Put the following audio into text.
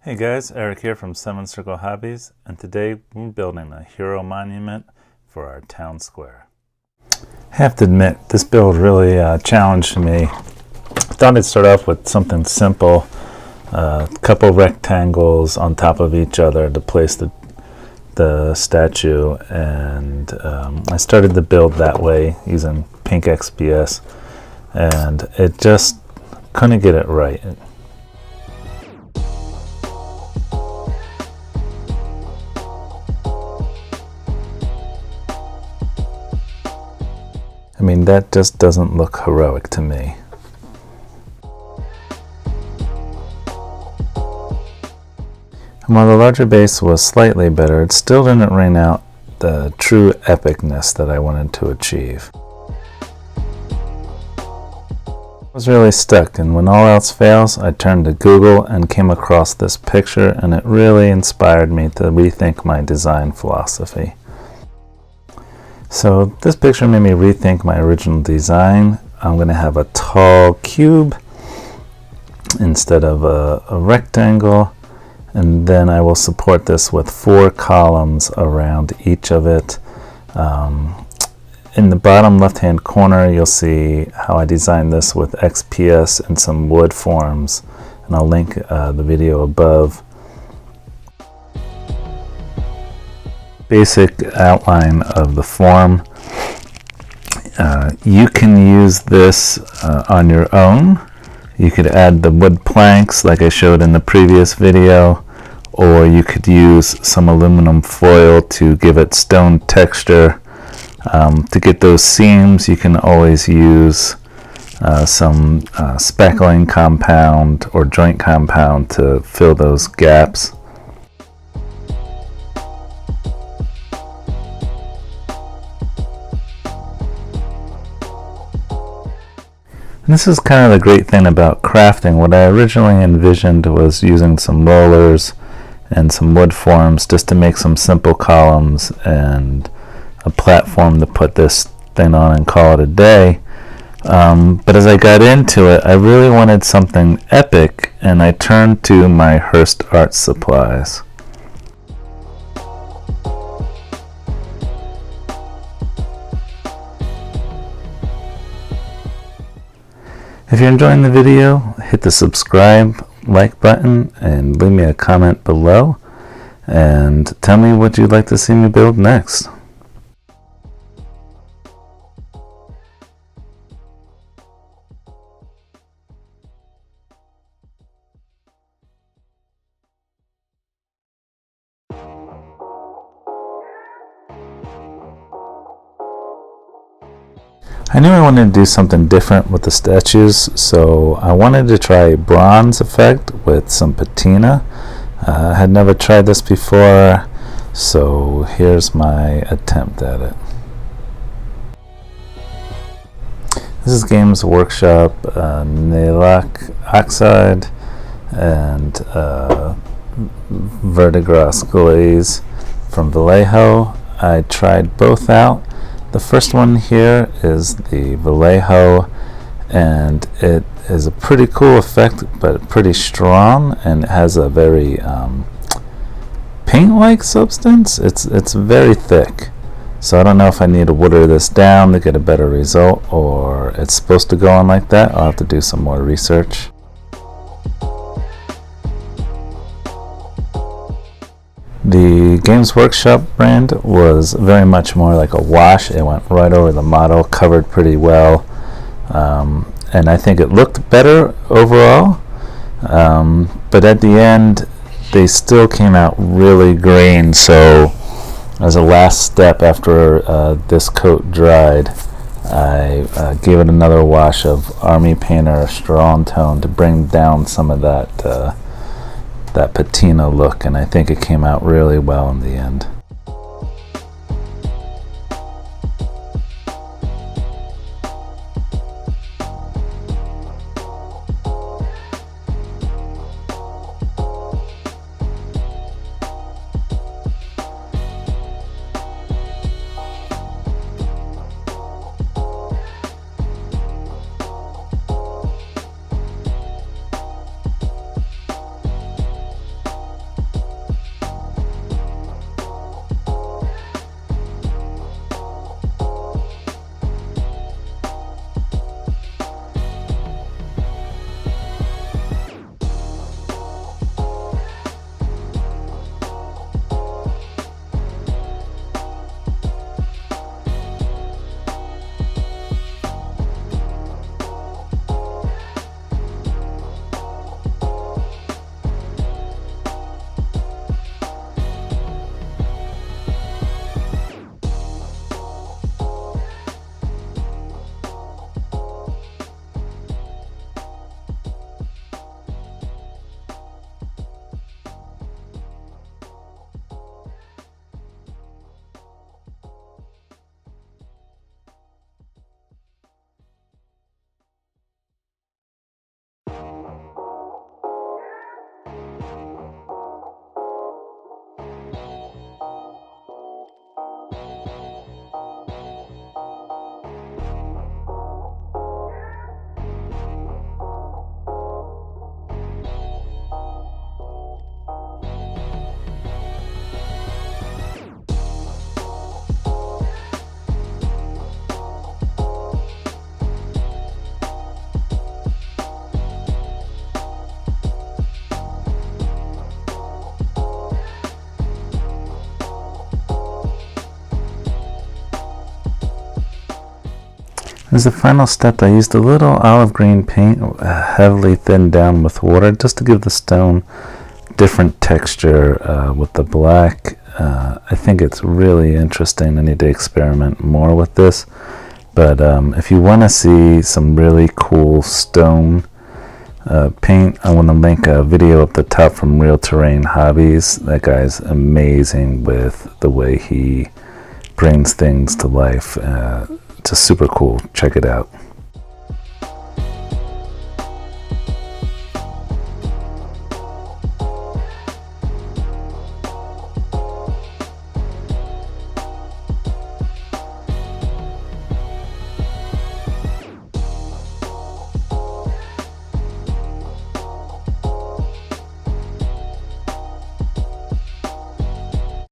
Hey guys, Eric here from 7 Circle Hobbies, and today we're building a hero monument for our town square. I have to admit, this build really challenged me. I thought I'd start off with something simple, a couple rectangles on top of each other to place the statue, and I started the build that way using pink XPS, and it just couldn't get it right. I mean, that just doesn't look heroic to me. And while the larger base was slightly better, it still didn't ring out the true epicness that I wanted to achieve. I was really stuck, and when all else fails, I turned to Google and came across this picture, and it really inspired me to rethink my design philosophy. So this picture made me rethink my original design. I'm going to have a tall cube instead of a rectangle, and then I will support this with 4 columns around each of it. In the bottom left hand corner you'll see how I designed this with XPS and some wood forms, and I'll link the video above. Basic outline of the form. You can use this on your own. You could add the wood planks like I showed in the previous video, or you could use some aluminum foil to give it stone texture. To get those seams, you can always use some spackling compound or joint compound to fill those gaps. And this is kind of the great thing about crafting. What I originally envisioned was using some rollers and some wood forms just to make some simple columns and a platform to put this thing on and call it a day. But as I got into it, I really wanted something epic, and I turned to my Hirst art supplies. If you're enjoying the video, hit the subscribe, like button, and leave me a comment below, and tell me what you'd like to see me build next. I knew I wanted to do something different with the statues, so I wanted to try a bronze effect with some patina. I had never tried this before, so here's my attempt at it. This is Games Workshop, Nihilakh Oxide, and Verdigras glaze from Vallejo. I tried both out. The first one here is the Vallejo, and it is a pretty cool effect, but pretty strong, and it has a very paint-like substance. It's very thick, so I don't know if I need to water this down to get a better result, or it's supposed to go on like that. I'll have to do some more research. The Games Workshop brand was very much more like a wash. It went right over the model, covered pretty well, and I think it looked better overall, but at the end they still came out really green, so as a last step after this coat dried, I gave it another wash of Army Painter Strong Tone to bring down some of that patina look, and I think it came out really well in the end. As the final step, I used a little olive green paint, heavily thinned down with water, just to give the stone different texture with the black. I think it's really interesting. I need to experiment more with this. But if you want to see some really cool stone paint, I want to link a video up the top from Real Terrain Hobbies. That guy's amazing with the way he brings things to life. Just super cool. Check it out.